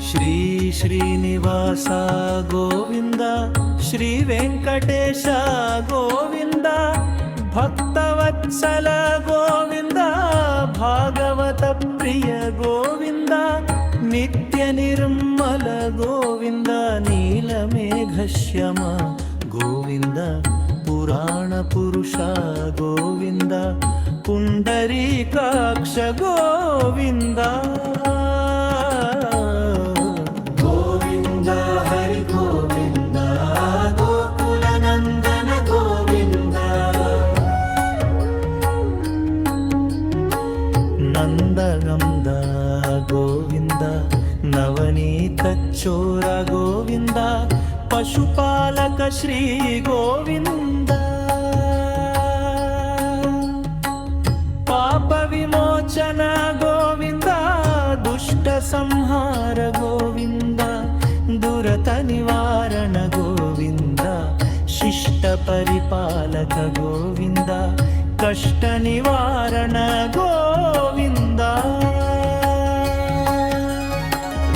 ಶ್ರೀ ಶ್ರೀನಿವಾಸ ಗೋವಿಂದ, ಶ್ರೀ ವೆಂಕಟೇಶ ಗೋವಿಂದ, ಭಕ್ತವತ್ಸಲ ಗೋವಿಂದ, ಭಾಗವತ ಪ್ರಿಯ ಗೋವಿಂದ, ನಿತ್ಯ ನಿರ್ಮಲ ಗೋವಿಂದ, ನೀಲಮೇಘಶ್ಯಮ ಗೋವಿಂದ, ಪುರಾಣ ಪುರುಷ ಗೋವಿಂದ, ಪುಂಡರೀಕಾಕ್ಷ ಗೋವಿಂದ. ಗೋವಿಂದ ಹರಿ ಗೋವಿಂದ, ಗೋಕುಲ ನಂದನ ಗೋವಿಂದ, ನಂದಗಂಧ ಗೋವಿಂದ, ನವನೀತ ಚೋರ ಗೋವಿಂದ, ಪಶುಪಾಲಕ ಶ್ರೀ ಗೋವಿಂದ, ಪಾಪ ವಿಮೋಚನ ಗೋವಿಂದ, ದುಷ್ಟ ಸಂಹಾರ ಗೋವಿಂದ, ದುರತ ನಿವಾರಣ ಗೋವಿಂದ, ಶಿಷ್ಟ ಪರಿಪಾಲಕ ಗೋವಿಂದ, ಕಷ್ಟ ನಿವಾರಣ ಗೋವಿಂದ.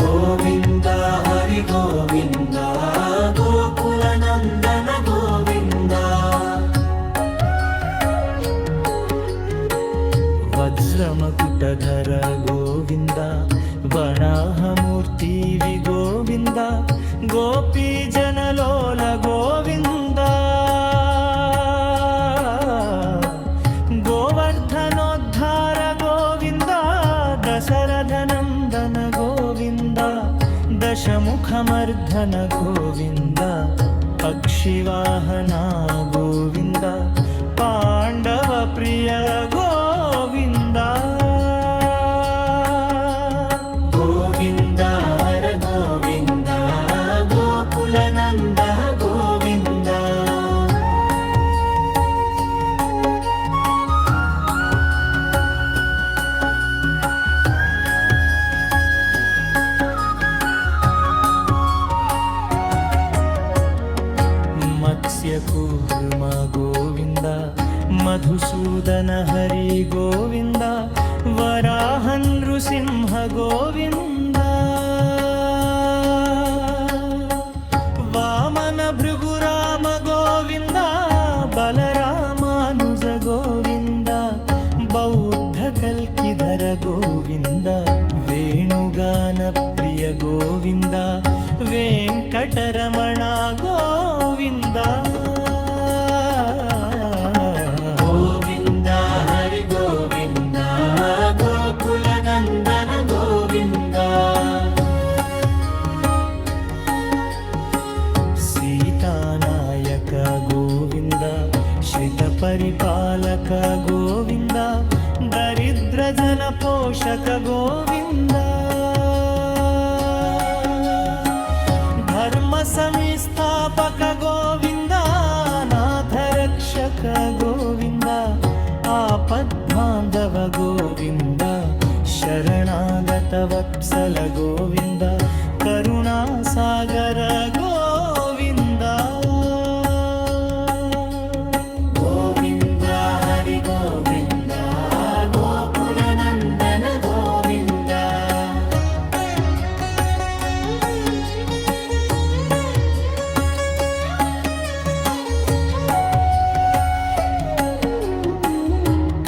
ಗೋವಿಂದ ಹರಿ ಗೋವಿಂದ, ಗೋಕುಲ ನಂದನ ಗೋವಿಂದ, ವಜ್ರಮಕುಟಧರ ಗೋವಿಂದ, ವರಾಹಮೂರ್ತಿ ಗೋವಿಂದ, ಗೋಪೀ ಜನಲೋಲ ಗೋವಿಂದ, ಗೋವರ್ಧನೋದ್ಧಾರ ಗೋವಿಂದ, ದಶರಥ ನಂದನ ಗೋವಿಂದ, ದಶಮುಖಮರ್ಧನ ಗೋವಿಂದ, ಪಕ್ಷಿವಾಹನ ಗೋವಿಂದ, ಪಾಂಡವ ಪ್ರಿಯ ಗೋವಿಂದ. ಗೋವಿಂದ ಹರ ಗೋವಿಂದ, ಗೋಕುಲ ನಂದ ಗೋವಿಂದ. ಮತ್ಸ್ಯಕೂರ್ಮ ಗೋವಿಂದ, ಮಧುಸೂದನ ಹರಿ ಗೋವಿಂದ, ವರಾಹ ನೃಸಿಂಹ ಗೋವಿಂದ, ವಾಮನ ಭೃಗುರಾಮ ಗೋವಿಂದ, ಬಲರಾಮಾನುಜ ಗೋವಿಂದ, ಬೌದ್ಧ ಕಲ್ಕಿಧರ ಗೋವಿಂದ, ವೇಣುಗಾನ ಪ್ರಿಯ ಗೋವಿಂದ, ವೆಂಕಟರಮಣ ಗೋವಿಂದ. ಗೋವಿಂದ ಹರಿ ಗೋವಿಂದ, ಗೋಕುಲ ನಂದನ ಗೋವಿಂದ, ಸೀತಾನಾಯಕ ಗೋವಿಂದ, ಶ್ರಿತ ಪರಿಪಾಲಕ ಗೋವಿಂದ, ದರಿದ್ರ ಜನ ಪೋಷಕ ಗೋವಿಂದ, ಧರ್ಮ ಸಂಸ್ಥಾಪಕ ಗೋವಿಂದ, ನಾಥ ರಕ್ಷಕ ಗೋವಿಂದ, ಆಪದ್ಬಾಂಧವ ಗೋವಿಂದ, ಶರಣಾಗತ ವತ್ಸಲ ಗೋವಿಂದ, ಕರುಣಾಸಾಗರ ಗೋವಿಂದ. ಗೋವಿಂದ ಹರಿ ಗೋವಿಂದ, ಗೋಕುಲ ನಂದನ ಗೋವಿಂದ.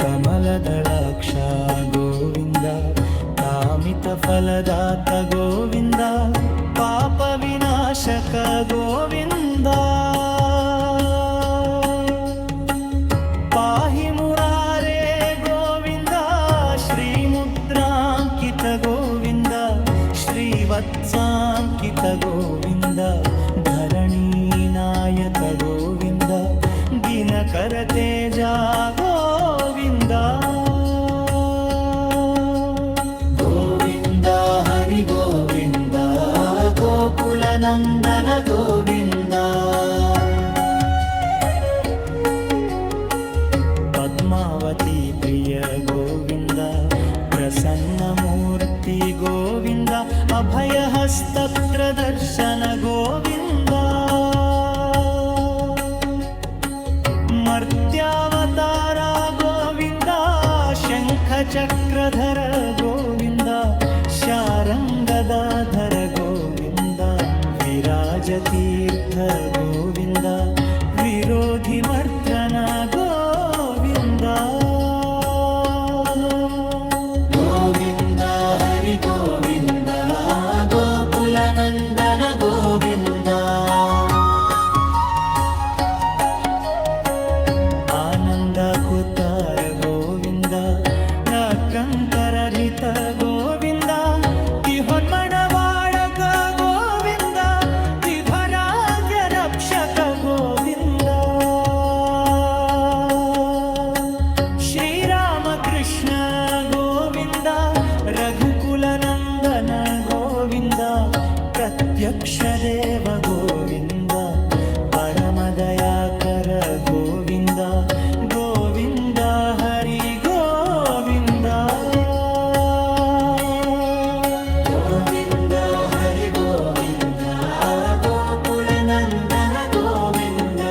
ಕಮಲದಳಾಕ್ಷ ಗೋವಿಂದ, ಕಾಮಿತ ಫಲದಾತ ಗೋವಿಂದ, ಪಾಪ ವಿನಾಶಕ ಗೋವಿಂದ, ಪಾಹಿ ಮುರಾರೇ ಗೋವಿಂದ, ಶ್ರೀ ಮುದ್ರಾಂಕಿತ ಗೋವಿಂದ, ಶ್ರೀವತ್ಸಾಂಕಿತ ಗೋವಿಂದ, ಧರಣಿ ನಾಯಕ ಗೋವಿಂದ, ದಿನಕರ ತೇಜ ಗೋವಿಂದ. ಗೋವಿಂದ ಹರಿ ಗೋವಿಂದ, ಗೋಕುಲ ನಂದನ ಗೋವಿಂದ, ಪದ್ಮಾವತಿ ಪ್ರಿಯ ಗೋವಿಂದ, ಪ್ರಸನ್ನ ಮೂರ್ತಿ ಗೋವಿಂದ, ಅಭಯ ಹಸ್ತ ಪ್ರದರ್ಶನ ಗೋವಿಂದ, ಮರ್ತ್ಯಾವತಾರ ಗೋವಿಂದ, ಶಂಖ ಚಕ್ರಧರ ಗೋವಿಂದ, ಶಾರಂಗದಾಧರ ಗೋವಿಂದ. दक्षदेव गोविन्द परमदयाकर गोविन्द गोविन्द हरि गोविन्द गोविन्द हरि गोविन्द गोकुलनन्दन गोविन्द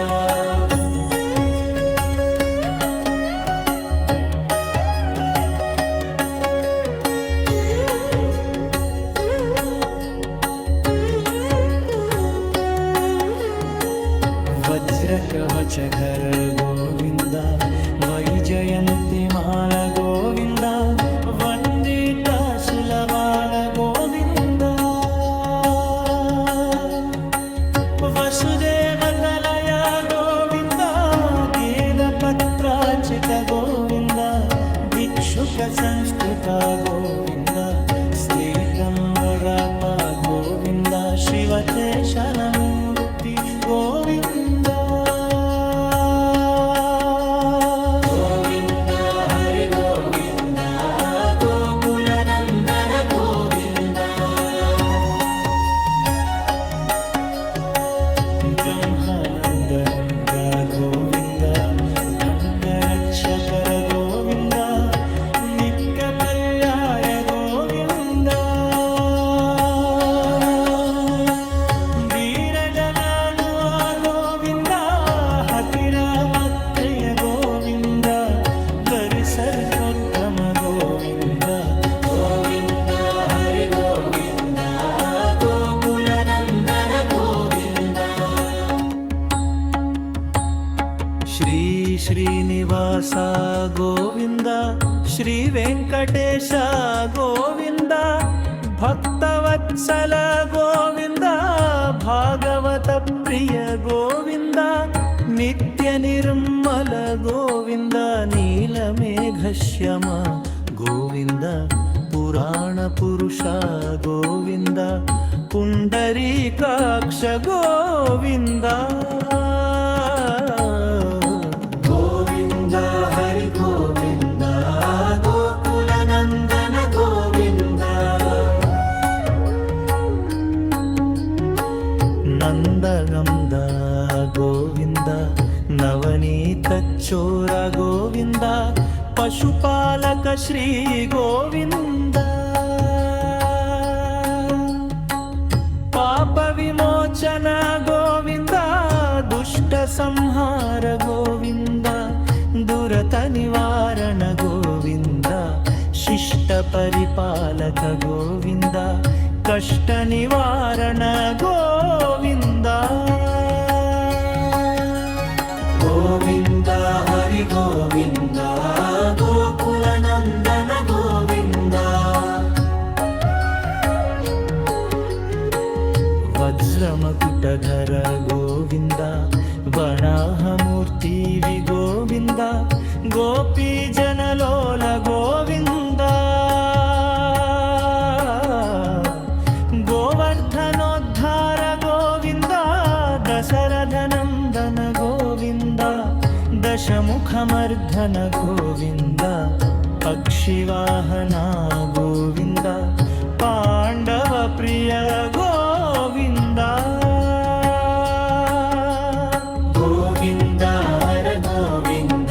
वज्रकवचधर गोविन्द वैजयन्तिमाल गोविन्द वन्दिताशूलबाल गोविन्द वसुदेवतनय गोविन्द केलपत्रार्चित गोविन्द भिक्षुकसंस्कृत गोविन्द श्रीगम्बरप गोविन्द शिवते शरणमुक्ति गोविन्द गोविन्द हरि गोविन्द गोकुलनन्दन गोविन्द ब्रह्मानन्दनन्द गोविन्द धन्यरक्षकर गोविन्द नित्यकल्याय गोविन्द वीरजनानु गोविन्द हतिरामत्तय गोविन्द परिसर्वोत्तम गोविन्द गोविन्द हरि गोविन्द गोकुलनन्दन गोविन्द श्री श्रीनिवास गोविन्द श्री वेङ्कटेश गोविन्द भक्तवत्सल गोविन्द भागवत प्रिय गोविन्द नित्य निर्मल गोविन्द नीलमेघश्यम गोविन्द पुराण पुरुष गोविन्द पुण्डरीकाक्ष गोविन्द गोविन्द हरि गोविन्द गोकुलनन्दन गोविन्द नन्दगन्ध गोविन्द नवनीतचोर गोविन्द पशुपालक श्री गोविन्द पाप विमोचन गोविन्द दुष्ट संहार गोविन्द दुरत निवारण गोविन्द शिष्ट परिपालक गोविन्द कष्ट निवारण गोविन्द गोविन्द हरि गोविन्द गोकुलनन्दन गोविन्द वज्रमकुटधर गोविन्द वराहमूर्ति गोविन्द गोपीजनलोल गोविन्द गोवर्धनोद्धार गोविन्द दशरथनन्दन गोविन्द दशमुखमर्धन गोविन्द पक्षिवाहना गोविन्द पाण्डव प्रिय गोविन्द गोविन्द हर गोविन्द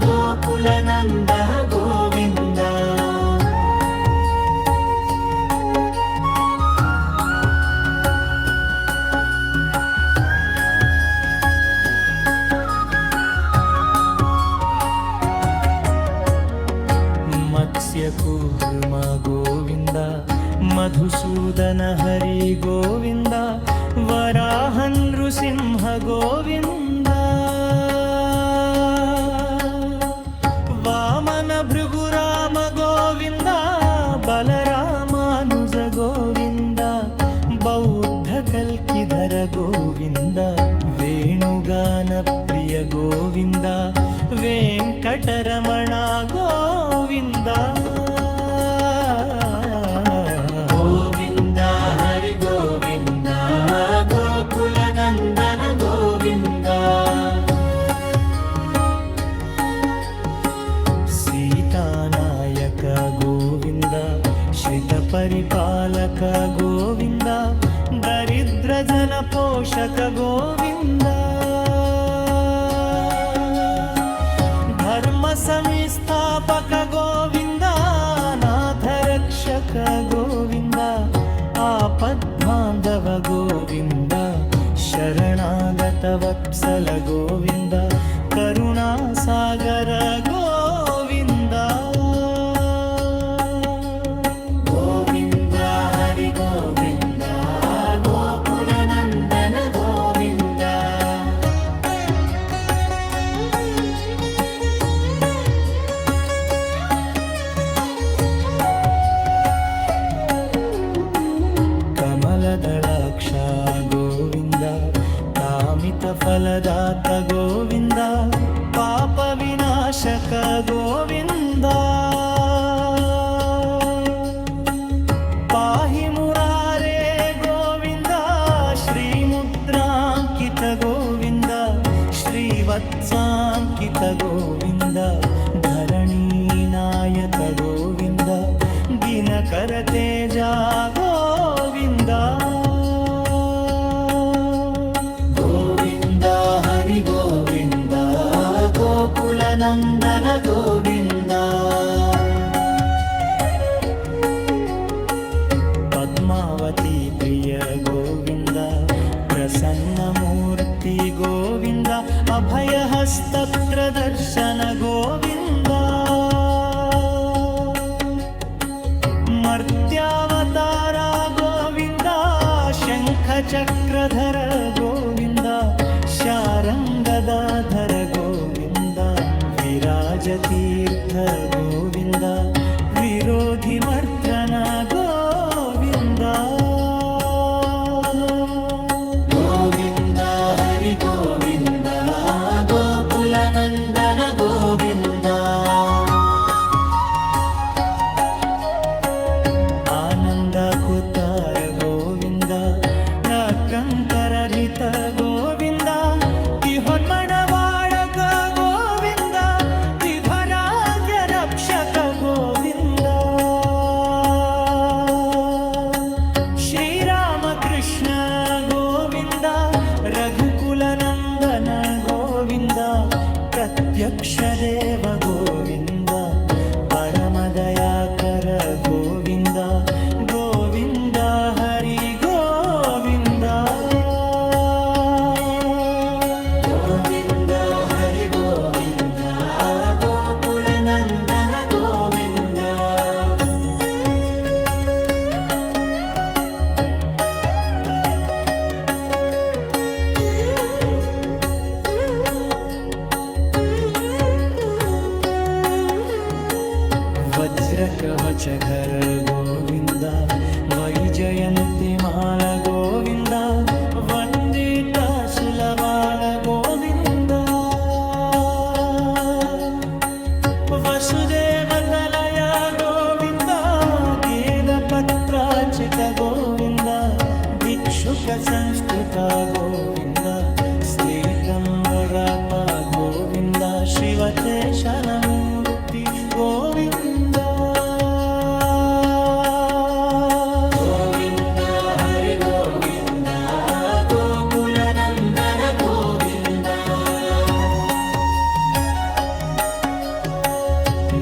गोकुलनन्द गोविन्द मत्स्यकूर्म गोविन्द मधुसूदन हरि गोविन्द वराह नृसिंह गोविन्द वामन भृगुराम गोविन्द बलरामानुज गोविन्द बौद्ध कल्किधर गोविन्द वेणुगान प्रिय गोविन्द वेङ्कटरमण गोविन्द गोविन्द हरि गोविन्द गोकुलनन्दन गोविन्द सीतानायक गोविन्द श्रितपरिपालक गोविन्द ಜನ ಪೋಷಕ ಗೋವಿಂದ ಧರ್ಮ ಸಂಸ್ಥಾಪಕ ಗೋವಿಂದ ನಾಥ ರಕ್ಷಕ ಗೋವಿಂದ ಆಪದ್ಬಾಂಧವ ಗೋವಿಂದ ಶರಣಾಗತ ವತ್ಸಲ ಗೋವಿಂದ ಕರುಣಾ ಸಾಗರ ಗೋವಿಂದ ಗೋವಿಂದ ಹರಿ ಗೋವಿಂದ ಗೋಕುಲ ನಂದನ ಗೋವಿಂದ ಕಮಲದಳಾಕ್ಷ ಗೋವಿಂದ ಕಾಮಿತ ಫಲದಾತ ಗೋವಿಂದ ಪಾಪ ವಿನಾಶಕ ಗೋವಿಂದ ಪಾಹಿ ಮುರಾರೇ ಗೋವಿಂದ ಶ್ರೀಮುದ್ರಾಂಕಿತ ಗೋವಿಂದ ಶ್ರೀವತ್ಸಾಂಕಿತ ಗೋವಿಂದ ಧರಣಿ ನಾಯಕ ಗೋವಿಂದ ದಿನಕರ ತೇಜ ಗೋವಿಂದ ಗೋವಿಂದ ಹರಿ ಗೋವಿಂದ ಗೋಕುಲ ನಂದನ ಗೋವಿಂದ ಪದ್ಮಾವತಿ ಪ್ರಿಯ ಗೋವಿಂದ ಪ್ರಸನ್ನ ಮೂರ್ತಿ ಗೋವಿಂದ ಅಭಯ ಹಸ್ತ ಪ್ರದರ್ಶನ ಗೋವಿಂದ ಮರ್ತ್ಯಾವತಾರ ಗೋವಿಂದ ಶಂಖ ಚಕ್ರಧರ ಗೋವಿಂದ ಶಾರಂಗದಾಧರ ಗೋವಿಂದ ವಿರಾಜತೀರ್ಥ ಗೋವಿಂದ ವಿರೋಧಿ ಮರ್ದನ ಗೋವಿಂದ ಗೋವಿಂದ ಹರಿ ಗೋವಿಂದ ಗೋಕುಲ ನಂದನ ಗೋವಿಂದ ಆನಂದ ಕುತಾರ ಗೋವಿಂದ ಕಂಕರರಿತ ಗೋವಿಂದ ತಿಹೊನ್ಮಣವಾಳಕ ಗೋವಿಂದ ತಿಭರಾಜ ರಕ್ಷಕ ಗೋವಿಂದ ಶ್ರೀರಾಮಕೃಷ್ಣ ಗೋವಿಂದ ರಘುಕುಲ ನಂದನ ಗೋವಿಂದ ಪ್ರತ್ಯಕ್ಷ ದೇವ ಗೋವಿಂದ ಪರಮದಯಾಕರ ಗೋವಿಂದ ಗೋವಿಂದ ಹರಿ ಗೋವಿಂದ ಗೋವಿಂದ ಹರಿ ಗೋವಿಂದ ಗೋಕುಲ ನಂದನ ಗೋವಿಂದ ವಜ್ರಕವಚಧರ ಗೋವಿಂದ ವೈಜಯಂತಿ ಮಾಲ ಗೋವಿಂದ ವಂದಿತ ಸುಲಭಾಲ ಗೋವಿಂದ ವಸುದೇವ ತನಯ ಗೋವಿಂದ ವೇದಪತ್ರಾಚಿತ ಗೋವಿಂದ ಭಿಕ್ಷುಕ ಸಂಸ್ಕೃತ ಗೋವಿಂದ ಶ್ರೀಗಂಬರಾಪ ಗೋವಿಂದ ಶಿವತೇಶನ ಮೂರ್ತಿ ಗೋವಿಂದ ಗೋವಿಂದ ಹರಿ ಗೋವಿಂದ ಗೋಕುಲ ನಂದನ ಗೋವಿಂದ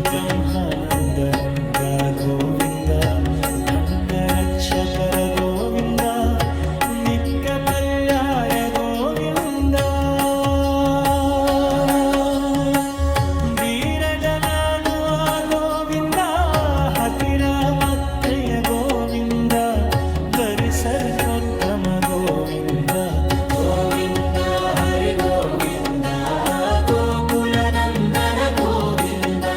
ಬ್ರಹ್ಮಾನಂದ ಗೋವಿಂದ ರಂಗರಕ್ಷಕರ ಗೋವಿಂದ ನಿತ್ಯ ಕಲ್ಯಾಣ ಗೋವಿಂದ ವೀರಜನಾನು ಗೋವಿಂದ ಹತಿರಾಮತ್ತೆಯ ಗೋವಿಂದ ಗರಿಸರ್ವೋತ್ತಮ ಗೋವಿಂದ ಗೋವಿಂದ ಹರಿ ಗೋವಿಂದ ಗೋಕುಲ ನಂದನ ಗೋವಿಂದ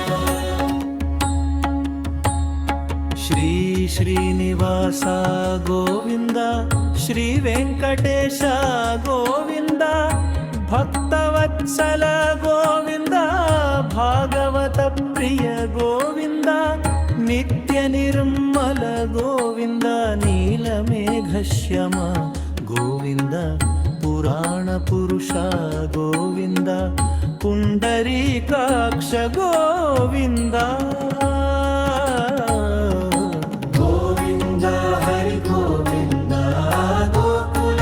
ಶ್ರೀ ಶ್ರೀನಿವಾಸ ಗೋವಿಂದ ಶ್ರೀ ವೆಂಕಟೇಶ ಗೋವಿಂದ ಭಕ್ತವತ್ಸಲ ಗೋವಿಂದ ಭಾಗವತ ಪ್ರಿಯ ಗೋವಿಂದ ನಿತ್ಯ ನಿರ್ಮಲ ಗೋವಿಂದ ನೀಲಮೇಘಶ್ಯಮ ಗೋವಿಂದ ಪುರಾಣ ಪುರುಷ ಗೋವಿಂದ ಪುಂಡರೀಕಾಕ್ಷ ಗೋವಿಂದ ಗೋವಿಂದ ಹರಿ ಗೋವಿಂದ ಗೋಕುಲ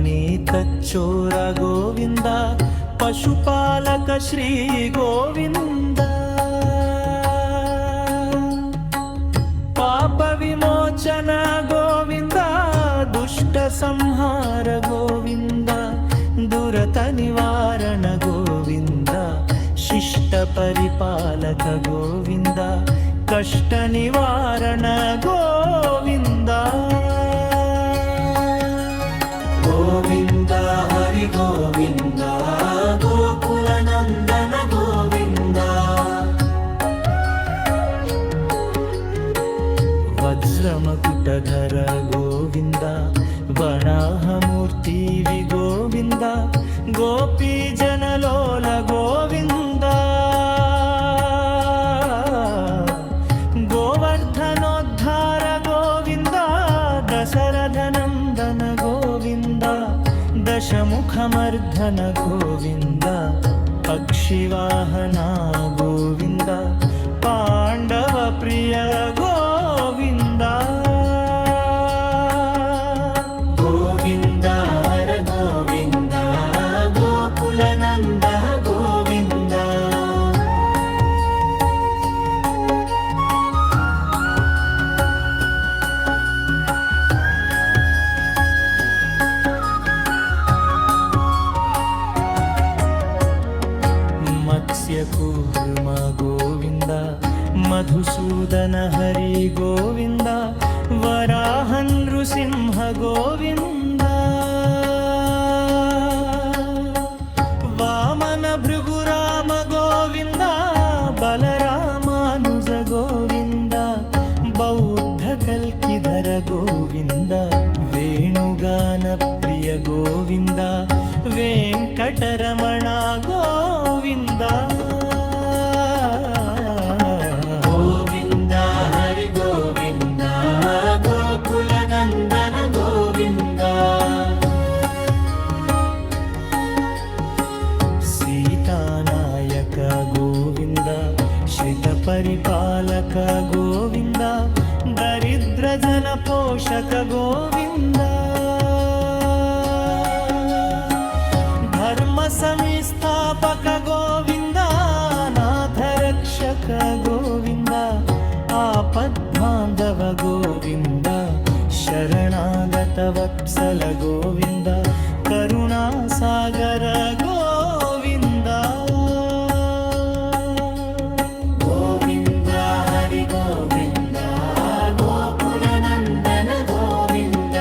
ಪುನೀತಚ್ಚೋರ ಗೋವಿಂದ ಪಶುಪಾಲಕ ಶ್ರೀ ಗೋವಿಂದ ಪಾಪ ವಿಮೋಚನ ಗೋವಿಂದ ದುಷ್ಟ ಸಂಹಾರ ಗೋವಿಂದ ದುರತ ನಿವಾರಣ ಗೋವಿಂದ ಶಿಷ್ಟ ಪರಿಪಾಲಕ ಗೋವಿಂದ ಕಷ್ಟ ನಿವಾರಣ ಗೋವಿಂದ ಗೋವಿಂದ ಹರಿ ಗೋವಿಂದ ಗೋಕುಲ ನಂದನ ಗೋವಿಂದ ವಜ್ರಮಕುಟಧರ ಗೋವಿಂದ ವರಾಹಮೂರ್ತಿ ಗೋವಿಂದ ಗೋಪಿ ಜನಲೋಲ ಗೋವಿಂದ ಗೋವರ್ಧನೋದ್ಧಾರ ಗೋವಿಂದ ದಶರಥ ನಂದನ ಗೋವಿಂದ ದಶಮುಖಮರ್ಧನ ಗೋವಿಂದ ಪಕ್ಷಿವಾಹನ ಗೋವಿಂದ ಪಾಂಡವ ಪ್ರಿಯ ಗೋವಿಂದ ಗೋವಿಂದ ಹರ ಗೋವಿಂದ ಗೋಕುಲ ನಂದ ಗೋವಿಂದ ಮತ್ಸ್ಯಕೂರ್ಮ ಗೋವಿಂದ ಮಧುಸೂದನ ಹರಿ ಗೋವಿಂದ ವರಾಹ ನೃಸಿಂಹ ಗೋವಿಂದ ವಾಮನ ಭೃಗುರಾಮ ಗೋವಿಂದ ಬಲರಾಮಾನುಜ ಗೋವಿಂದ ಬೌದ್ಧ ಕಲ್ಕಿಧರ ಗೋವಿಂದ ವೇಣುಗಾನ ಪ್ರಿಯ ಗೋವಿಂದ ವೆಂಕಟರಮಣ ಗೋವಿಂದ ಗೋವಿಂದ ಹರಿ ಗೋವಿಂದ ಗೋಕುಲ ನಂದನ ಗೋವಿಂದ ಸೀತಾನಾಯಕ ಗೋವಿಂದ ಶ್ರಿತ ಪರಿಪಾಲಕ ಗೋವಿಂದ ದರಿದ್ರ ಜನ ಪೋಷಕ ಗೋವಿಂದ ಧರ್ಮ ಸಂಸ್ಥಾಪಕ ಗೋವಿಂದ ನಾಥ ರಕ್ಷಕ ಗೋವಿಂದ ಆಪದ್ಬಾಂಧವ ಗೋವಿಂದ ಶರಣಾಗತ ವತ್ಸಲ ಗೋವಿಂದ ಕರುಣಾಸಾಗರ ಗೋವಿಂದ ಗೋವಿಂದ ಹರಿ ಗೋವಿಂದ ಗೋಕುಲ ನಂದನ ಗೋವಿಂದ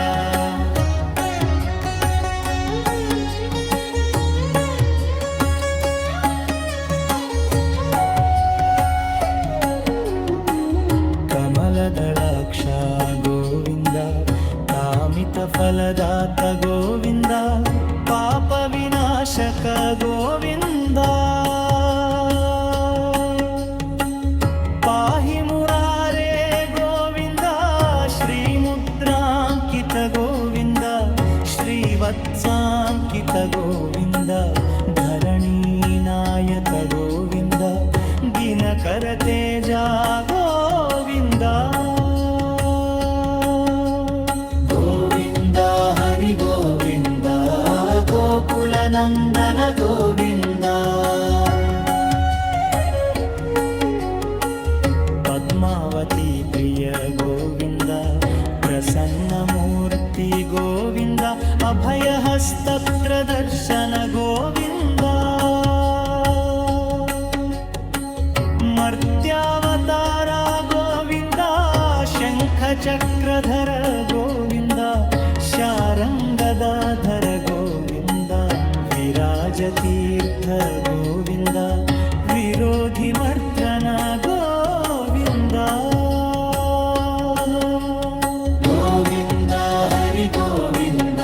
ಕಮಲದಳಾಕ್ಷ ಗೋವಿಂದ ಕಾಮಿತ ಫಲದಾತ ಗೋವಿಂದ ಪಾಪ ವಿನಾಶಕ ಗೋವಿಂದ ಪಾಹಿ ಮುರಾರೇ ಗೋವಿಂದ ಶ್ರೀಮುದ್ರಾಂಕಿತ ಗೋವಿಂದ ಶ್ರೀವತ್ಸಾಂಕಿತ ಗೋವಿಂದ ಧರಣಿ ನಾಯಕ ಗೋವಿಂದ ದಿನಕರ ತೇಜ ಗೋವಿಂದ ಗೋವಿಂದ ಹರಿ ಗೋವಿಂದ ಗೋಕುಲ ನಂದನ ಗೋವಿಂದ ಪದ್ಮಾವತಿ ಪ್ರಿಯ ಗೋವಿಂದ ಪ್ರಸನ್ನ ಮೂರ್ತಿ ಗೋವಿಂದ ಅಭಯ ಹಸ್ತ ಪ್ರದರ್ಶನ ಗೋವಿಂದ ಮರ್ತ್ಯಾವತಾರ ಗೋವಿಂದ ಶಂಖ ಚಕ್ರಧರ ಗೋವಿಂದ ಶಾರಂಗದಾಧರ ಗೋವಿಂದ ವಿರಾಜತೀರ್ಥ ಗೋವಿಂದ ವಿರೋಧಿ ಮರ್ದನ ಗೋವಿಂದ ಗೋವಿಂದ ಹರಿ ಗೋವಿಂದ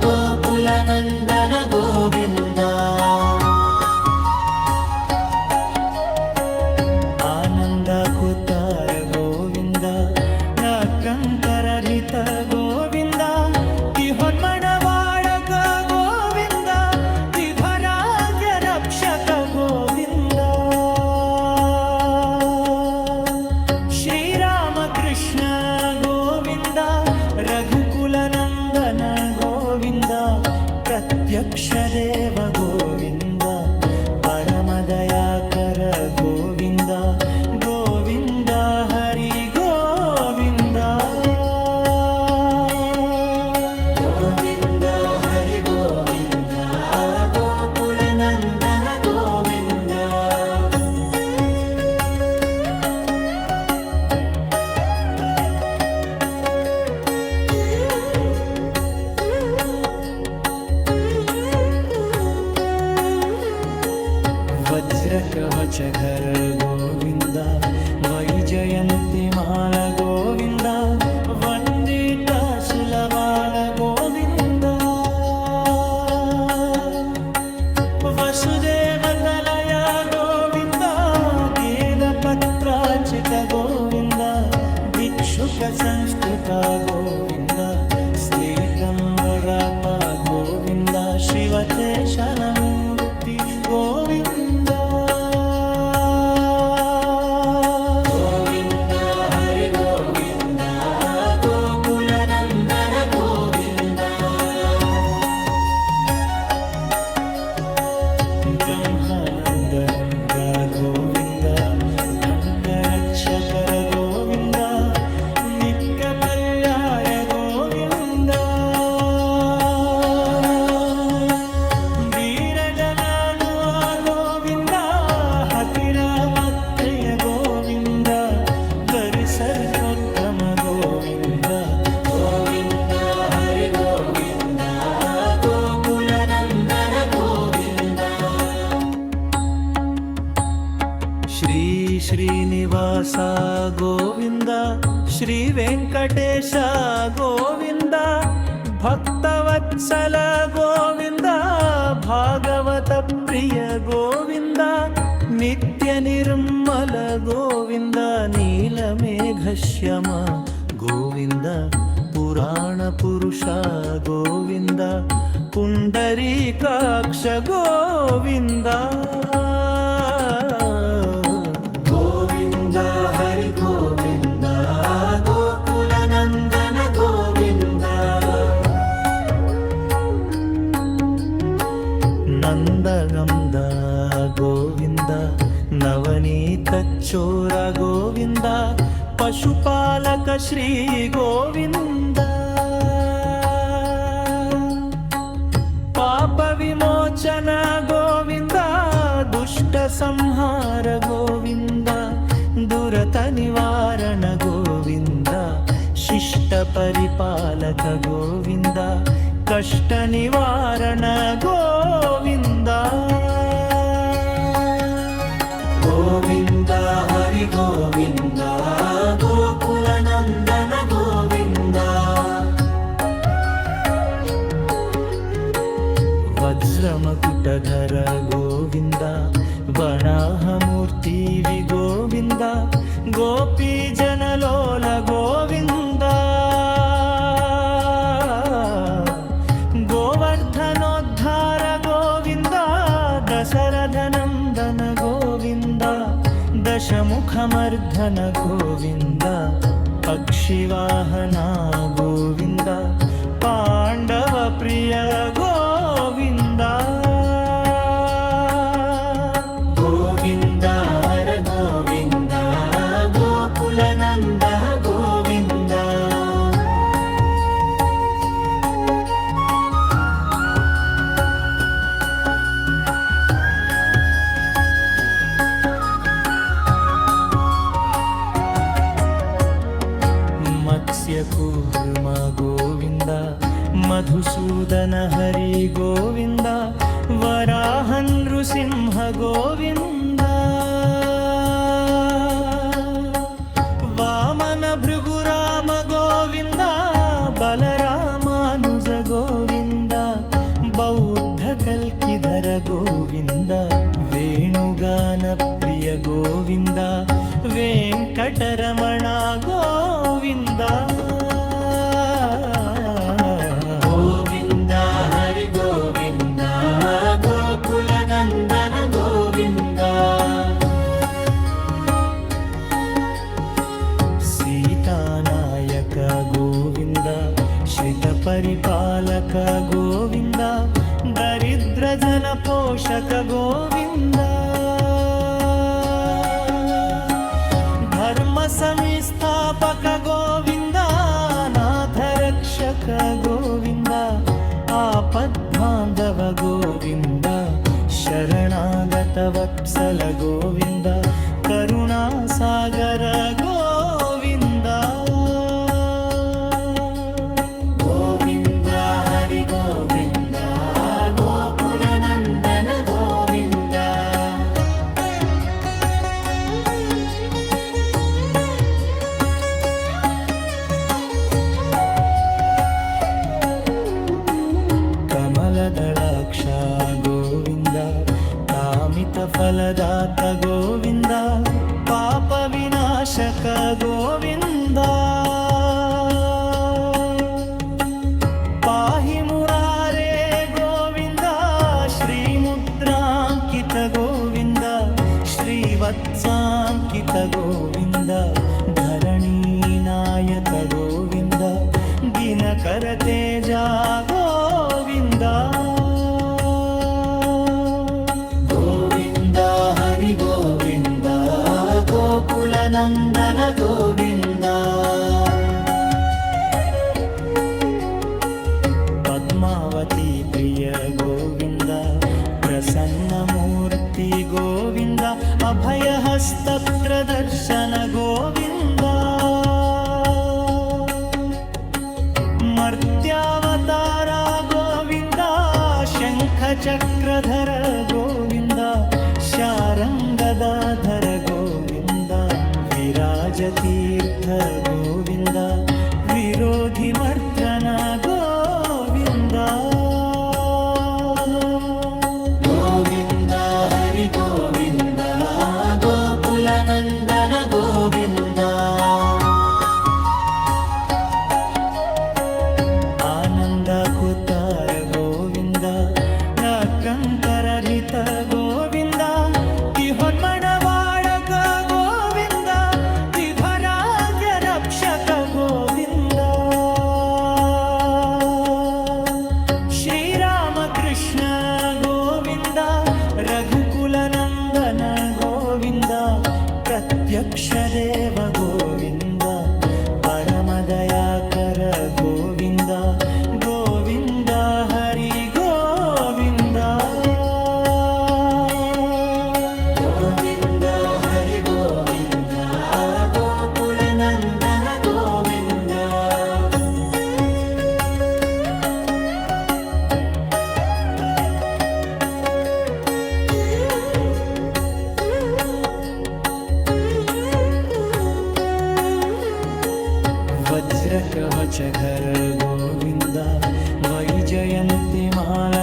ಗೋಕುಲ ನಂದನ ಗೋವಿಂದ ಆನಂದ ಕುತಾರ ಗೋವಿಂದ ಕಂಕರರಿತ ಗೋವಿಂದ ಕಿಹೊನ್ಮಣವಾಳಕ ಗೋವಿಂದ ವಿಭರಾಜ ರಕ್ಷ प्रत्यक्ष देव गोविन्द परमदयाकर गोविन्द गोविन्द हरि गोविन्द गोविन्द हरि गोविन्द गोकुलनन्दन गोविन्द वज्रकवचधर गोविन्द वैजयन्तिमाल गोविन्द वन्दिताशूलबाल गोविन्द वसुदेवतनय गोविन्द वेदपत्रार्चित गोविन्द भिक्षुकसंस्कृत गोविन्द श्रीगम्बराप गोविन्द शिवते शरणमुक्ति गोविन्द गोविन्द हरि गोविन्द गोकुलनन्दन गोविन्द ब्रह्मानन्द गोविन्द गङ्गरक्षकर गोविन्द नित्यकल्याय गोविन्द वीरजनानु गोविन्द हतिरामत्तय गोविन्द परिसर्वोत्तम गोविन्द गोविन्द हरि गोविन्द गोकुलनन्दन गोविन्द श्री श्रीनिवास गोविन्द श्री वेङ्कटेश गोविन्द भक्तवत्सल गोविन्द भागवत प्रिय गोविन्द नित्य निर्मल गोविन्द नीलमेघश्यम गोविन्द पुराण पुरुष गोविन्द पुण्डरीकाक्ष गोविन्द गोविन्द हरि गोविन्द गोकुलनन्दन गोविन्द नन्दगन्ध गोविन्द नवनीतचोर गोविन्द पशुपालक श्री गोविन्द पाप विमोचन गोविन्द दुष्ट संहार गोविन्द दुरत निवारण गोविन्द शिष्ट परिपालक गोविन्द कष्ट निवारण गोविन्द गोविन्द हरि गोविन्द गोकुलनन्दन गोविन्द वज्रमकुटधर गोविन्द वराहमूर्ति गोविन्द गोपीजनलोल गोविन्द गोवर्धनोद्धार गोविन्द दशरथनन्दन गोविन्द दशमुखमर्धन गोविन्द पक्षिवाहना गोविन्द पाण्डव प्रिय गोविन्द गोविन्द हर गोविन्द गोकुलनन्द गोविन्द मत्स्यकूर्म गोविन्द मधुसूदन हरि गोविन्द वराह नृसिंह गोविन्द वामन भृगुराम गोविन्द बलरामानुज गोविन्द बौद्ध कल्किधर गोविन्द वेणुगान प्रिय गोविन्द वेङ्कटरमण गोविन्द गोविन्द हरि गोविन्द गोकुलनन्दन गोविन्द सीतानायक गोविन्द श्रितपरिपालक गोविन्द आपद्बान्धव गोविन्द शरणागतवत्सल गोविन्द करुणासागर गोविन्द गोविन्द हरि गोविन्द गोकुलनन्दन गोविन्द कमलदलाक्ष गोविन्द कामितफलदात गोविन्द पापविनाशक गोविन्द पाहि मुरारे गोविन्द श्रीमुद्राङ्कित गोविन्द श्रीवत्साङ्कित गोविन्द धरणीनायक गोविन्द दिनकरतेजा गोविन्द गोविन्द हरि गोविन्द गोकुलनन्दन गोविन्द पद्मावती प्रिय गोविन्द प्रसन्नमूर्ति गोविन्द अभयहस्त प्रदर्शन गोविन्द मर्त्यावतारा गोविन्द शङ्खचक्रधर गोविन्द शारङ्गदाधर गोविन्द विराजतीर्थ गोविन्द विरोधिमर्दन गोविन्द गोविन्द हरि गोविन्द गोकुलनन्दन गोविन्द आनन्दकुतार गोविन्द कंकरहित गोविन्द तिहोन्मणवाडक गोविन्द विभराज्य रक्षक गोविन्द श्रीरामकृष्ण गोविन्द रघुकुलनन्दन गोविन्द प्रत्यक्ष देव गोविन्द परमदयाकर गोविन्द गोविन्द हरि गोविन्द गोविन्द हरि गोविन्द गोकुलनन्दन गोविन्द वज्रकवचधर गोविन्द वैजयन्तिमाला